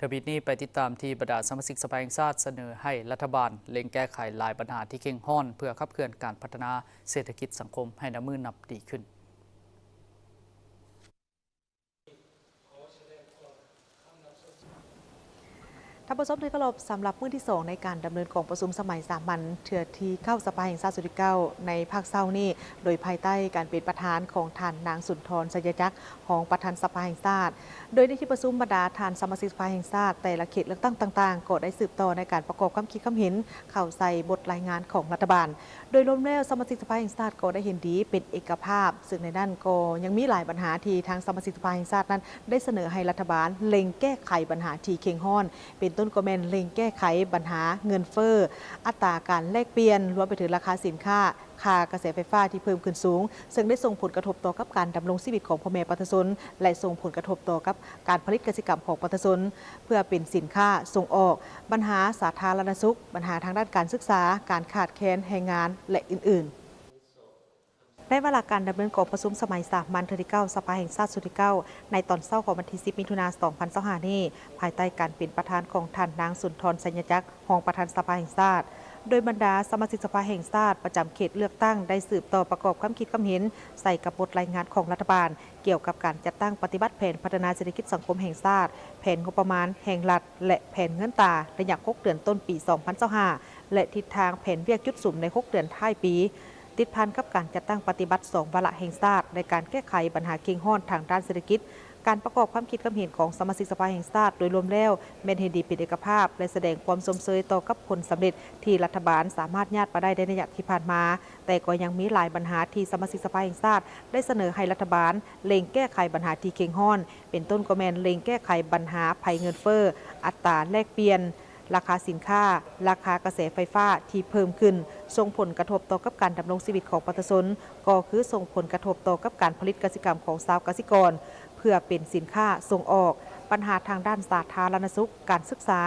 ทวิตนี้ไปติดตามที่บรรดาสมาชิกสภาแห่งชาติเสนอให้รัฐบาลเร่งแก้ไขหลายปัญหาที่เข่งห้อนเพื่อขับเคลื่อนการพัฒนาเศรษฐกิจสังคมให้น้ำมือนับดีขึ้นท่านผู้ชมที่เคารพสำหรับมื้อที่2ในการดำเนินของประชุมสมัยสามัญเถื่อที่เข้าสภาแห่งชาติสุดที่9ในภาคเศร้านี้โดยภายใต้การเป็นประธานของท่านนางสุนทรสัญญจักรของประธานสภาแห่งชาติโดยในที่ประชุมบรรดาท่านสมาชิกสภาแห่งชาติแต่ละเขตเลือกตั้งต่างๆก็ได้สืบต่อในการประกอบความคิดความเห็นเข้าใส่บทรายงานของรัฐบาลโดยรวมแล้วสมาชิกสภาแห่งชาติก็ได้เห็นดีเป็นเอกภาพซึ่งในด้านก็ยังมีหลายปัญหาที่ทางสมาชิกสภาแห่งชาตินั้นได้เสนอให้รัฐบาลเล็งแก้ไขปัญหาที่เข่งห้อนเป็นต้นก็แม่นเล็งแก้ไขปัญหาเงินเฟ้ออัตราการแลกเปลี่ยนรวมไปถึงราคาสินค้าค่ากระแสไฟฟ้าที่เพิ่มขึ้นสูงซึ่งได้ส่งผลกระทบต่อกับการดำรงชีวิตของพ่อแม่ประชาชนและส่งผลกระทบต่อกับการผลิตเกษตรกรรมของประชาชนเพื่อเป็นสินค้าส่งออกปัญหาสาธารณสุขปัญหาทางด้านการศึกษาการขาดแคลนแรงงานและอื่นๆในเวลาการดำเนินการประชุมสมัยสามัญที่9สภาแห่งชาติสุดที่9ในตอนเช้าของวันที่10 มิถุนายน 2025 นี้ภายใต้การเป็นประธานของท่านนางสุนทรสัญญจักรรองประธานสภาแห่งชาติโดยบรรดาสมาชิกสภาแห่งชาติประจำเขตเลือกตั้งได้สืบต่อประกอบความคิดความเห็นใส่กับบทรายงานของรัฐบาลเกี่ยวกับการจัดตั้งปฏิบัติแผนพัฒนาเศรษฐกิจสังคมแห่งชาติแผนงบประมาณแห่งรัฐและแผนเงินตราระยะ6 เดือนต้นปี 2025 และทิศทางแผนเวียกจุดสุ่มใน6 เดือนท้ายปีติดพันกับการจัดตั้งปฏิบัติ2 วาระแห่งชาติในการแก้ไขปัญหาเข่งห้อนทางด้านเศรษฐกิจการประกอบความคิดความเห็นของสมาชิกสภาแห่งชาติโดยรวมแล้วแม้นเห็นดีเป็นเอกภาพและแสดงความสมเสยต่อกับผลสำเร็จที่รัฐบาลสามารถญาติมาได้ในระยะที่ผ่านมาแต่ก็ยังมีหลายปัญหาที่สมาชิกสภาแห่งชาติได้เสนอให้รัฐบาลเร่งแก้ไขปัญหาที่เข่งห้อนเป็นต้นก็แม่นเร่งแก้ไขปัญหาภัยเงินเฟ้ออัตราแลกเปลี่ยนราคาสินค้าราคากระแสไฟฟ้าที่เพิ่มขึ้นส่งผลกระทบต่อกับการดำรงชีวิตของประชาชนก็คือส่งผลกระทบต่อกับการผลิตเกษตรกรรมของชาวเกษตรกรเพื่อเป็นสินค้าส่งออกปัญหาทางด้านสาธารณสุขการศึกษา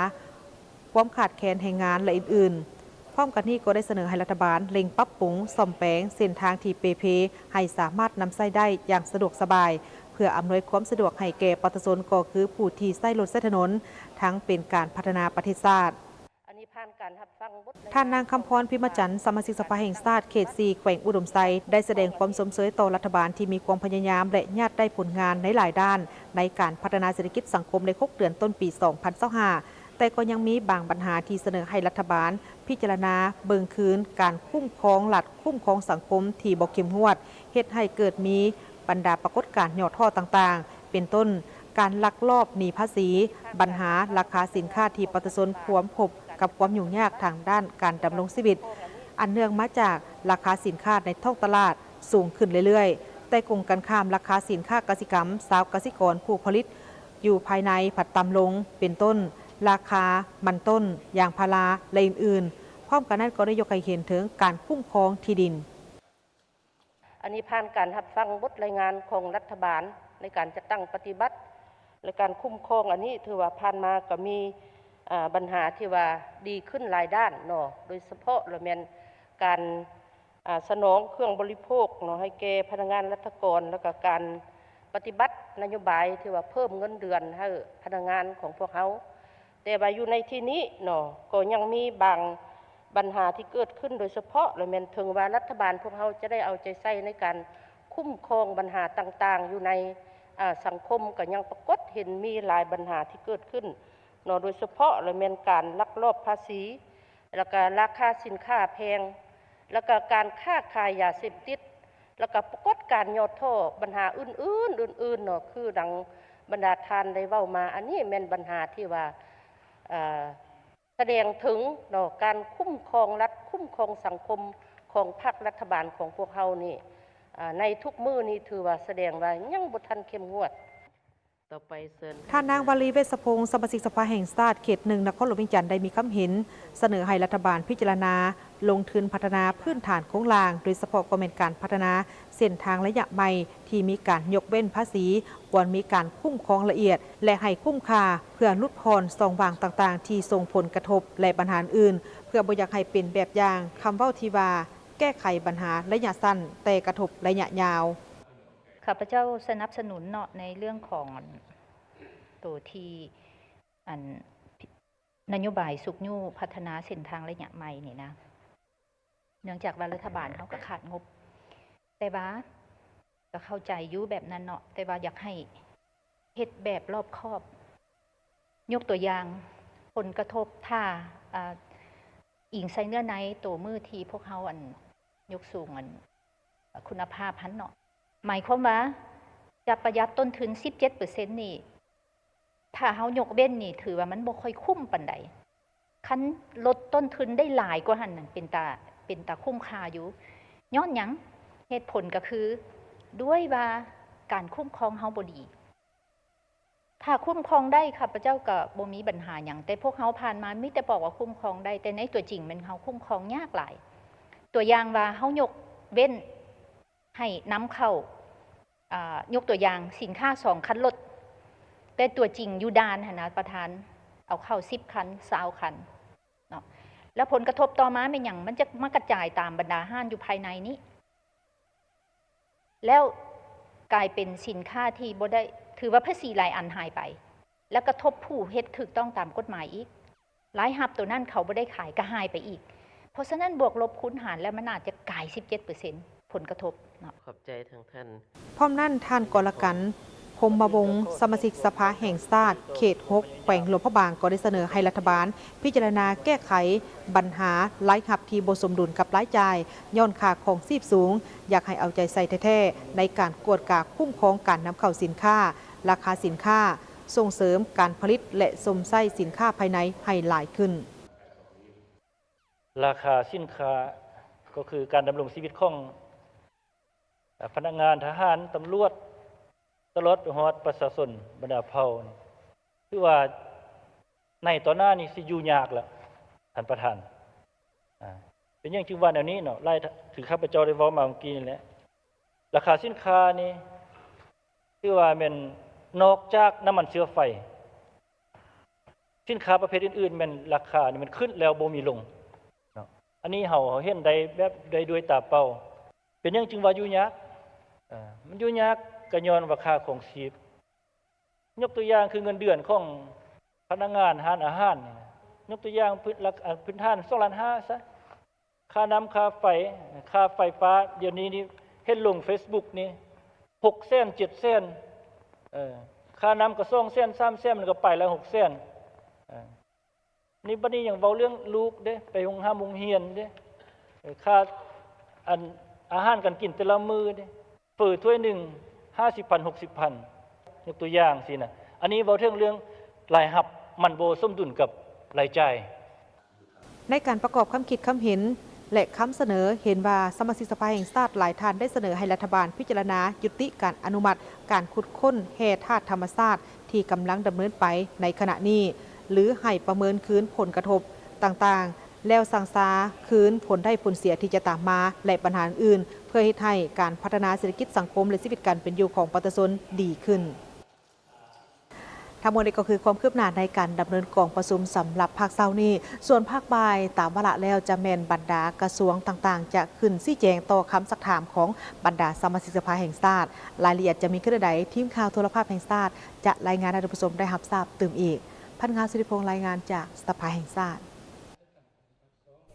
ความขาดแคลนแรงงานและอื่นๆพร้อมกันนี้ก็ได้เสนอให้รัฐบาลเร่งปรับปรุงซ่อมแปลงเส้นทางที่เพให้สามารถนำใช้ได้อย่างสะดวกสบายเพื่ออำนวยความสะดวกให้แก่ประชาชนก็คือผู้ที่ใช้รถใช้ถนนทั้งเป็นการพัฒนาประเทศชาติท่านนางคำพรพิมจันทร์สมาชิกสภาแห่งชาติเขต 4 แขวงอุดมไซได้แสดงความสมเสยต่อรัฐบาลที่มีความพยายามและญาติได้ผลงานในหลายด้านในการพัฒนาเศรษฐกิจสังคมใน6 เดือนต้นปี 2025 แต่ก็ยังมีบางปัญหาที่เสนอให้รัฐบาลพิจารณาเบิ่งคืนการคุ้มครองหลักคุ้มครองสังคมที่บ่เข้มงวดเฮ็ดให้เกิดมีบรรดาปรากฏการณ์ย่อท่อต่างๆเป็นต้นการลักลอบหนีภาษีปัญหาราคาสินค้าที่ประชาชนควรพบกับความยุ่งยากทางด้านการดำรงชีวิตอันเนื่องมาจากราคาสินค้าในท้องตลาดสูงขึ้นเรื่อยๆแต่กลุ่มกันข้ามราคาสินค้ากสิกรรมชาวเกษตรกรผู้ผลิตอยู่ภายในผัดต่ำลงเป็นต้นราคามันต้นยางพาราและอื่นๆพร้อมกันนั้นก็ได้ยกให้เห็นถึงการคุ้มครองที่ดินอันนี้ผ่านการรับฟังบทรายงานของรัฐบาลในการจัดตั้งปฏิบัติและการคุ้มครองอันนี้ถือว่าผ่านมาก็มีปัญหาที่ว่าดีขึ้นหลายด้านเนาะโดยเฉพาะเราเมียนการสนองเครื่องบริโภคเนาะให้แก่พนักงานรัฐกรแล้วก็การปฏิบัตินโยบายที่ว่าเพิ่มเงินเดือนให้พนักงานของพวกเขาแต่ว่าอยู่ในที่นี้เนาะก็ยังมีบางปัญหาที่เกิดขึ้นโดยเฉพาะเราเมียนถึงว่ารัฐบาลพวกเขาจะได้เอาใจใส่ในการคุ้มครองปัญหาต่างๆอยู่ในสังคมก็ยังปรากฏเห็นมีหลายปัญหาที่เกิดขึ้นเนาะโดยเฉพาะเราเมียนการลักลอบภาษีแล้วก็ราคาสินค้าแพงแล้วก็การค้าขายยาเสพติดแล้วก็ปรากฏการย่อท่อปัญหาอื่นๆเนาะคือดังบรรดาทานได้เว้ามาอันนี้แม่นปัญหาที่ว่าแสดงถึงเนาะการคุ้มครองรัฐคุ้มครองสังคมของพรรครัฐบาลของพวกเฮานี่ในทุกมื้อนี้ถือว่าแสดงว่ายังบ่ทันเข้มงวดท่านนางวลีเวชพงศ์สมาชิกสภาแห่งชาติเขต 1 นครหลวงวิงจันทร์ได้มีคำเห็นเสนอให้รัฐบาลพิจารณาลงทุนพัฒนาพื้นฐานโครงสร้างโดยเฉพาะก็เป็นการพัฒนาเส้นทางระยะใหม่ที่มีการยกเว้นภาษีควรมีการคุ้มครองละเอียดและให้คุ้มค่าเพื่อลดพรสองวางต่างๆที่ส่งผลกระทบและปัญหาอื่นเพื่อบ่อยากให้เป็นแบบอย่างคำเว้าที่ว่าแก้ไขปัญหาระยะสั้นแต่กระทบระยะยาวข้าพเจ้าสนับสนุนเนาะในเรื่องของตัวที่ อันนโยบายสุกยู่พัฒนาเส้นทางระยะใหม่นี่นะเนื่องจากว่ารัฐบาลเขาก็ขาดงบแต่ว่าก็เข้าใจอยู่แบบนั้นเนาะแต่ว่าอยากให้เฮ็ดแบบรอบคอบยกตัวอย่างผลกระทบถ้าอิงใส่เนื้อในตัวมือที่พวกเขายกสูงคุณภาพพันเนาะหมายความว่าจะประหยัดต้นทุน 17% นี่ถ้าเฮายกเว้นนี่ถือว่ามันบ่ค่อยคุ้มปานใดคันลดต้นทุนได้หลายกว่าหั่นน่ะเป็นตาคุ้มค่าอยู่ย้อนหยังเหตุผลก็คือด้วยว่าการคุ้มครองเฮาบ่ดีถ้าคุ้มครองได้ข้าพเจ้าก็บ่มีปัญหาหยังแต่พวกเฮาผ่านมามีแต่บอกว่าคุ้มครองได้แต่ในตัวจริงมันเฮาคุ้มครองยากหลายตัวอย่างว่าเฮายกเว้นให้นำเข้ายกตัวอย่างสินค้า2คันรถแต่ตัวจริงอยู่ด้านนะประธานเอาเข้า10คัน20คันเนาะแล้วผลกระทบต่อมาเป็นอย่างมันจะมากระจายตามบรรดาห้างอยู่ภายในนี้แล้วกลายเป็นสินค้าที่บ่ได้ถือว่าภาษีหลายอันหายไปแล้วกระทบผู้เฮ็ดถูกต้องตามกฎหมายอีกหลายหับตัวนั้นเขาบ่ได้ขายก็หายไปอีกเพราะฉะนั้นบวกลบคูณหารแล้วมันอาจจะกลาย 17% ผลกระทบเนาะขอบใจทางท่านพร้อมนั่นท่านกรกันพรหมวงศ์สมาชิกสภาแห่งชาติเขต 6 แขวงหลวงพระบางก็ได้เสนอให้รัฐบาลพิจารณาแก้ไขปัญหารายหับที่บ่สมดุลกับรายจ่ายย้อนค่าของชีพสูงอยากให้เอาใจใส่แท้ๆในการกวดกาคุ้มครองการนำเข้าสินค้าราคาสินค้าส่งเสริมการผลิตและสมไส้สินค้าภายในให้หลายขึ้นราคาสินค้าก็คือการดำรงชีวิตของพนักงานทหารตำรวจตลอดฮอดประชาชนบรรดาเผ่าคือว่าในต่อหน้านี่สิอยู่ยากแล้วท่านประธานเป็นอย่างจึงว่าแนวนี้เนาะไล่ถือข้าพเจ้าได้เว้ามาเมื่อกี้นี่แหละราคาสินค้านี่คือว่าแม่นนอกจากน้ำมันเชื้อไฟสินค้าประเภทอื่นๆแม่นราคานี่มันขึ้นแล้วบ่มีลงเนาะอันนี้เฮาเห็นได้แบบได้ด้วยตาเปล่าเป็นอย่างจึงว่าอยู่ยากมันอยู่ยากก็ย้อนว่าค่าของชีพยกตัวอย่างคือเงินเดือนของพนักงานร้านอาหารยกตัวอย่างพื้นฐาน2.5 ล้านซะค่าน้ำค่าไฟค่าไฟฟ้าเดี๋ยวนี้นี่เห็นลง Facebook นี่6แสน7แสนค่าน้ำก็2แสน3แสนมันก็ไปแล้ว6แสนนี่บัดนี้ยังเว้าเรื่องลูกเด้ไปโรงเรียนเด้ค่าอาหารกันกินแต่ละมื้อเด้เปิดถ้วยหนึ่ง50,000 60,000ยกตัวอย่างสินะอันนี้เว้าถึงเรื่องรายรับมันบ่สมดุลกับรายจ่ายในการประกอบคำคิดคำเห็นและคำเสนอเห็นว่าสมาชิกสภาแห่งชาติหลายท่านได้เสนอให้รัฐบาลพิจารณายุติการอนุมัติการขุดค้นแร่ธาตุธรรมชาติที่กำลังดำเนินไปในขณะนี้หรือให้ประเมินคืนผลกระทบต่างๆแล้วสั่งซาคืนผลได้ผลเสียที่จะตามมาและปัญหาอื่นเพื่อให้การพัฒนาเศรษฐกิจสังคมและชีวิตการเป็นอยู่ของประชาชนดีขึ้นทั้งหมดนี้ก็คือความคืบหน้าในการดำเนินกองประชุมสำหรับภาคเช้านี้ส่วนภาคบ่ายตามวาระแล้วจะแม่นบรรดากระทรวงต่างๆจะขึ้นชี้แจงต่อคำสักถามของบรรดาสมาชิกสภาแห่งชาติรายละเอียดจะมีขึ้นใดทีมข่าวโทรภาพแห่งชาติจะรายงานให้ท่านผู้ชมได้รับทราบเติมอีกพันงานสิริพงษ์รายงานจากสภาแห่งชาติ